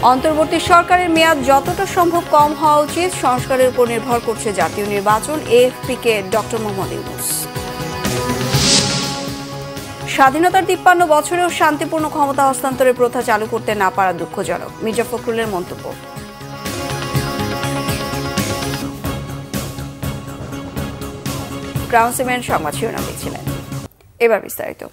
অন্তর্বর্তী সরকারের মেয়াদ যতটা সম্ভব কম হওয়া উচিত, সংস্কারের উপর নির্ভর করছে জাতীয় নির্বাচন, এএফপিকে ডক্টর মোহাম্মদ ইউনূস। স্বাধীনতার ৫৩ বছরেও শান্তিপূর্ণ ক্ষমতা হস্তান্তরের প্রথা চালু করতে না পারা দুঃখজনক, মির্জা ফখরুলের মন্তব্য। ক্রাউন সিমেন্ট সংবাদ শিরোনাম দেখছিলেন, এবার বিস্তারিত।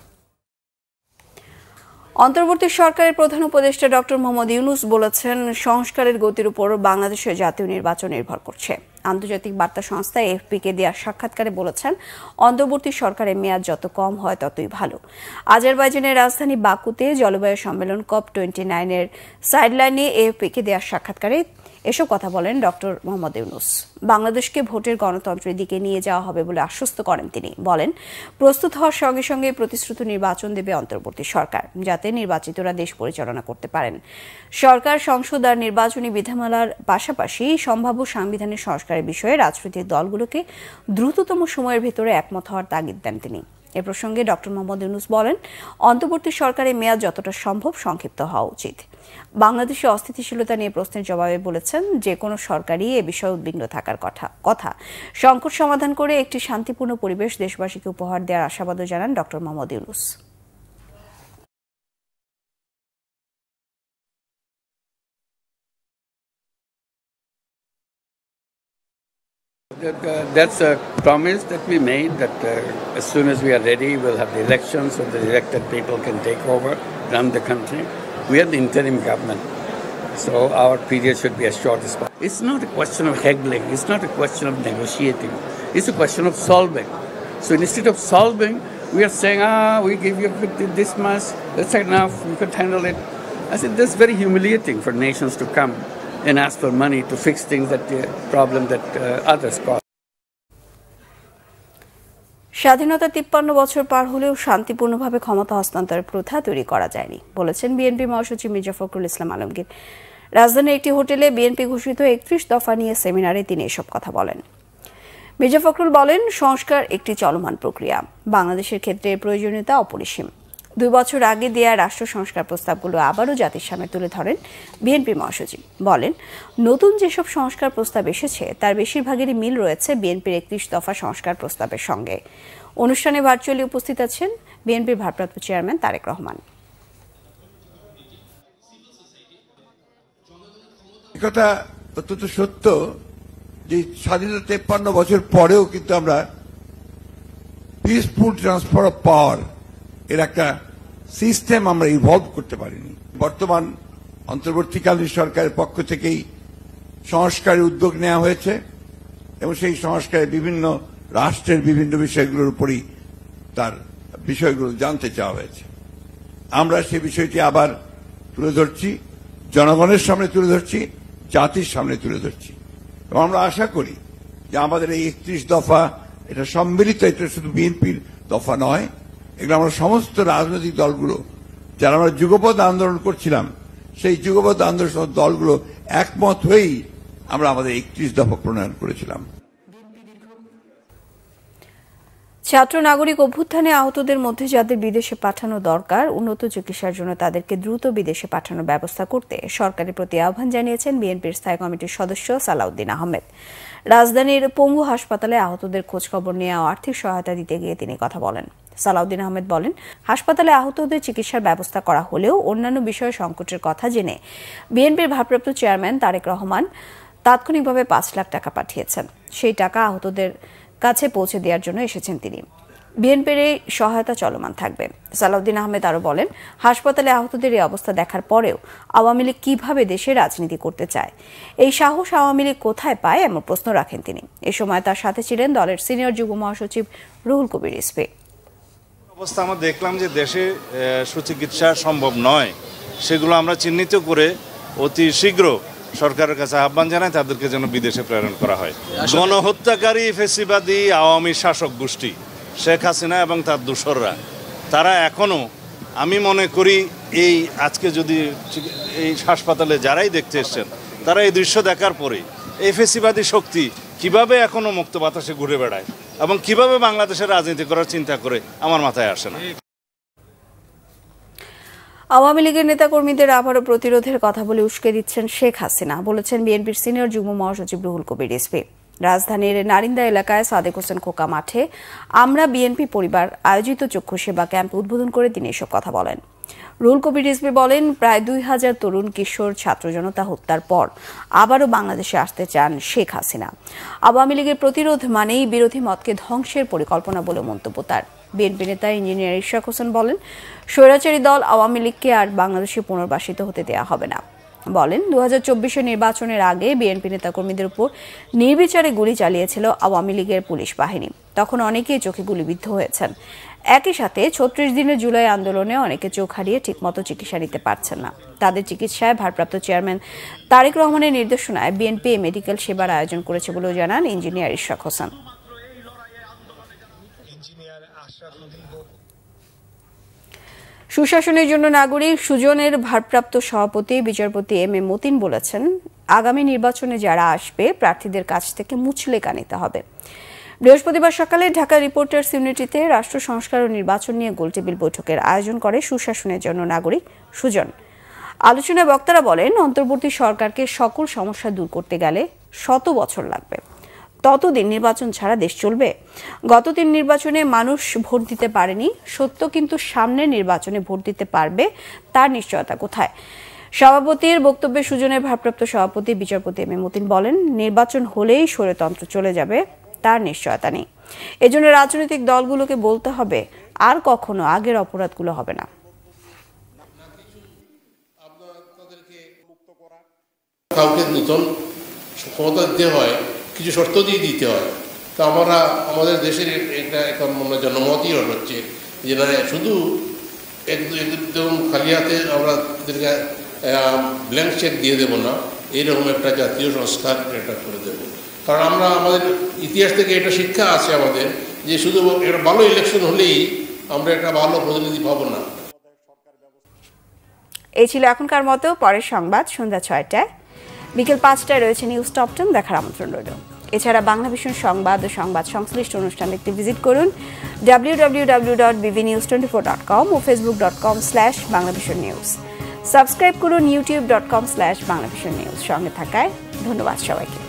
অন্তর্বর্তী সরকারের প্রধান উপদেষ্টা ডক্টর মোহাম্মদ ইউনূস বলেছেন, সংস্কারের গতির উপর বাংলাদেশের জাতীয় নির্বাচন নির্ভর করছে। আন্তর্জাতিক বার্তা সংস্থা এএফপিকে দেওয়া সাক্ষাৎকারে বলেছেন, অন্তর্বর্তী সরকারের মেয়াদ যত কম হয় ততই ভালো। আজারবাইজানের রাজধানী বাকুতে জলবায়ু সম্মেলন COP29 এর সাইডলাইনে এএফপিকে দেওয়া সাক্ষাৎকারে এসব কথা বলেন ডক্টর মোহাম্মদ ইউনূস। বাংলাদেশকে ভোটের গণতন্ত্রের দিকে নিয়ে যাওয়া হবে বলে আশ্বস্ত করেন তিনি। বলেন, প্রস্তুত হওয়ার সঙ্গে সঙ্গে প্রতিশ্রুত নির্বাচন দেবে অন্তর্বর্তী সরকার, যাতে নির্বাচিতরা দেশ পরিচালনা করতে পারেন। সরকার, সংসদ আর নির্বাচনী বিধিমালার পাশাপাশি সম্ভাব্য সাংবিধানিক সংস্কারের বিষয়ে রাজনৈতিক দলগুলোকে দ্রুততম সময়ের ভেতরে একমত হওয়ার তাগিদ দেন তিনি। এ প্রসঙ্গে ডক্টর মোহাম্মদ ইউনূস বলেন, অন্তর্বর্তী সরকারের মেয়াদ যতটা সম্ভব সংক্ষিপ্ত হওয়া উচিত। বাংলাদেশে অস্থিতিশীলতা নিয়ে প্রশ্নের জবাবে বলেছেন, যে কোনো সরকারই এ বিষয়ে উদ্বিগ্ন থাকার কথা। সংকট সমাধান করে একটি শান্তিপূর্ণ পরিবেশ দেশবাসীকে উপহার দেওয়ার আশাবাদও জানান doctor Mohammad Yunus. That's a promise that we made, that as soon as we are ready, we'll have the elections so the elected people can take over, run the country. We are the interim government, so our period should be as short as possible. It's not a question of haggling, it's not a question of negotiating, it's a question of solving. So instead of solving, we are saying, we give you this much, that's enough, you could handle it. I said, that's very humiliating for nations to come and ask for money to fix things that the problem that others cause. স্বাধীনতা ৫৩ বছর পার হলেও শান্তিপূর্ণভাবে ক্ষমতা হস্তান্তরের প্রথা তৈরি করা যায়নি বলেছেন বিএনপি মহাসচিব মির্জা ফখরুল ইসলাম আলমগীর। রাজধানীর একটি হোটেলে বিএনপি ঘোষিত ৩১ দফা নিয়ে সেমিনারে তিনি এসব কথা বলেন। মির্জা ফখরুল বলেন, সংস্কার একটি চলমান প্রক্রিয়া, বাংলাদেশের ক্ষেত্রে প্রয়োজনীয়তা অপরিসীম। ২ বছর আগে দেয়া রাষ্ট্র সংস্কার প্রস্তাবগুলো আবারও জাতির সামনে তুলে ধরেন বিএনপি মহাসচিব। বলেন, নতুন যেসব সংস্কার প্রস্তাব এসেছে তার বেশিরভাগেরই মিল রয়েছে বিএনপির ৩১ দফা সংস্কার প্রস্তাবের সঙ্গে। অনুষ্ঠানে ভার্চুয়ালি উপস্থিত আছেন বিএনপির ভারপ্রাপ্ত চেয়ারম্যান তারেক রহমান। কথা অত্যন্ত সত্য যে স্বাধীনতা ৫৩ বছর পরেও কিন্তু আমরা পিসফুল ট্রান্সফার অফ পাওয়ার এর একটা সিস্টেম আমরা ইভলভ করতে পারিনি। বর্তমান অন্তর্বর্তীকালীন সরকারের পক্ষ থেকেই সংস্কারের উদ্যোগ নেওয়া হয়েছে এবং সেই সংস্কারের বিভিন্ন রাষ্ট্রের বিভিন্ন বিষয়গুলোর উপরই তার বিষয়গুলো জানতে চাওয়া হয়েছে। আমরা সেই বিষয়টি আবার তুলে ধরছি, জনগণের সামনে তুলে ধরছি, জাতির সামনে তুলে ধরছি এবং আমরা আশা করি যে আমাদের এই ৩১ দফা এটা সম্মিলিত, এটা শুধু বিএনপির দফা নয়, এগুলো আমরা সমস্ত রাজনৈতিক দলগুলো যারা আমরা যুগপৎ আন্দোলন করছিলাম সেই যুগপৎ আন্দোলন দলগুলো একমত হয়েই আমরা আমাদের ৩১ দফা প্রণয়ন করেছিলাম। ছাত্র নাগরিক অভ্যুত্থানে আহতদের মধ্যে যাদের বিদেশে পাঠানো দরকার, উন্নত চিকিৎসার জন্য তাদেরকে দ্রুত বিদেশে পাঠানোর ব্যবস্থা করতে সরকারের প্রতি আহ্বান জানিয়েছেন বিএনপির স্থায়ী কমিটির সদস্য সালাউদ্দিন আহমেদ। রাজধানীর পঙ্গু হাসপাতালে আহতদের খোঁজখবর নিয়ে আর্থিক সহায়তা দিতে গিয়ে তিনি কথা বলেন। সালাউদ্দিন আহমেদ বলেন, হাসপাতালে আহতদের চিকিৎসার ব্যবস্থা করা হলেও অন্যান্য বিষয়ে সংকটের কথা জেনে বিএনপির ভারপ্রাপ্ত চেয়ারম্যান তারেক রহমান তাৎক্ষণিকভাবে ৫ লাখ টাকা পাঠিয়েছেন। সেই টাকা আহতদের কাছে পৌঁছে দেওয়ার জন্য এসেছেন তিনি। বিএনপির এই সহায়তা চলমান থাকবে। সালাউদ্দিন আহমেদ আরও বলেন, হাসপাতালে আহতদের এই অবস্থা দেখার পরেও আওয়ামী লীগ কিভাবে দেশে রাজনীতি করতে চায়, এই সাহস আওয়ামী লীগ কোথায় পায় এমন প্রশ্ন রাখেন তিনি। এ সময় তার সাথে ছিলেন দলের সিনিয়র যুগ্ম মহাসচিব রুহুল কবির রিজভী। অবস্থা আমরা দেখলাম যে দেশে সুচিকিৎসা সম্ভব নয়, সেগুলো আমরা চিহ্নিত করে অতি শীঘ্র সরকারের কাছে আহ্বান জানায় তাদেরকে যেন বিদেশে প্রেরণ করা হয়। গণহত্যাকারী ফেসিবাদী আওয়ামী শাসক গোষ্ঠী শেখ হাসিনা এবং তার দোসররা, তারা এখনো, আমি মনে করি এই আজকে যদি এই হাসপাতালে যারাই দেখতে এসছেন তারা এই দৃশ্য দেখার পরে এই ফেসিবাদী শক্তি কিভাবে এখনো মুক্ত বাতাসে ঘুরে বেড়ায় এবং কিভাবে বাংলাদেশের রাজনীতি করার চিন্তা করে আমার মাথায় আসে না। আওয়ামী লীগের নেতাকর্মীদের আবারও প্রতিরোধের কথা বলে উস্কে দিচ্ছেন শেখ হাসিনা, বলেছেন বিএনপির সিনিয়র যুগ্ম মহাসচিব রুহুল কবির রিজভী। রাজধানীর নারিন্দা এলাকায় সাদেক হোসেন খোকা মাঠে আমরা বিএনপি পরিবার আয়োজিত চক্ষু সেবা ক্যাম্প উদ্বোধন করে তিনি এসব কথা বলেন। রুহুল কবির রিজভী বলেন, প্রায় 2000 তরুণ কিশোর ছাত্র জনতা হত্যার পর আবারও বাংলাদেশে আসতে চান শেখ হাসিনা। আওয়ামী লীগের প্রতিরোধ মানেই বিরোধী মতকে ধ্বংসের পরিকল্পনা বলে মন্তব্য তার। বিএনপি নেতা ইঞ্জিনিয়ার ইশরাক হোসেন বলেন, স্বৈরাচারী দল আওয়ামী লীগকে আর বাংলাদেশে পুনর্বাসিত হতে দেওয়া হবে না। বলেন, 2024 নির্বাচনের আগে বিএনপি নেতাকর্মীদের উপর নির্বিচারে গুলি চালিয়েছিল আওয়ামী লীগের পুলিশ বাহিনী। তখন অনেকেই চোখে গুলিবিদ্ধ হয়েছেন। একই সাথে 36 দিনের জুলাই আন্দোলনে অনেকে চোখ হারিয়ে ঠিকমতো চিকিৎসা নিতে পারছেন না। তাদের চিকিৎসায় ভারপ্রাপ্ত চেয়ারম্যান তারেক রহমানের নির্দেশনায় বিএনপি মেডিকেল সেবার আয়োজন করেছে বলেও জানান ইঞ্জিনিয়ার ইশরাক হোসেন। সুশাসনের জন্য নাগরিক সুজনের ভারপ্রাপ্ত সভাপতি বিচারপতি এম এ মতিন বলেছেন, আগামী নির্বাচনে যারা আসবে প্রার্থীদের কাছ থেকে মুচলেকা নিতে হবে। বৃহস্পতিবার সকালে ঢাকা রিপোর্টার্স ইউনিটিতে রাষ্ট্র সংস্কার ও নির্বাচন নিয়ে গোলটেবিল বৈঠকের আয়োজন করে সুশাসনের জন্য নাগরিক সুজন। আলোচনায় বক্তারা বলেন, অন্তর্বর্তী সরকারকে সকল সমস্যা দূর করতে গেলে 100 বছর লাগবে। ততদিন নির্বাচন ছাড়া দেশ চলবে? গত 3 নির্বাচনে মানুষ ভোট দিতে পারেনি সত্য, কিন্তু সামনের নির্বাচনে ভোট দিতে পারবে তার নিশ্চয়তা কোথায়? সভাপতির বক্তব্যে সুজনের ভারপ্রাপ্ত সভাপতি বিচারপতি এম এ মতিন বলেন, নির্বাচন হলেই স্বৈরতন্ত্র চলে যাবে তার নিশ্চয়তা নেই। এজন্য রাজনৈতিক দলগুলোকে বলতে হবে, আর কখনো আগের অপরাধগুলো হবে না। কাউকে নতুন ক্ষমতা দিতে হয়, কিছু শর্ত দিয়ে দিতে হয়। তো আমরা আমাদের দেশের এটা এখন মনে জনমতই হচ্ছে যে না, শুধু একদম খালি হাতে আমরা ব্ল্যাঙ্ক চেক দিয়ে দেবো না, এইরকম একটা জাতীয় সংস্কার এটা করে দেব। কারণ আমরা আমাদের ইতিহাস থেকে এটা শিক্ষা আছে আমাদের, যে শুধু একটা ভালো ইলেকশন হলেই আমরা একটা ভালো প্রতিনিধি পাবো না। এই ছিল এখনকার মতো। পরের সংবাদ সন্ধ্যা 6টায়। বিকেল 5টায় রয়েছে নিউজ টপ 10 দেখার আমন্ত্রণ রইল। এছাড়া বাংলাভিশন সংবাদ ও সংবাদ সংশ্লিষ্ট অনুষ্ঠান দেখতে ভিজিট করুন www.bbnews24.com ও facebook.com/banglavisionnews। সাবস্ক্রাইব করুন youtube.com/banglavisionnews। সঙ্গে থাকায় ধন্যবাদ সবাইকে।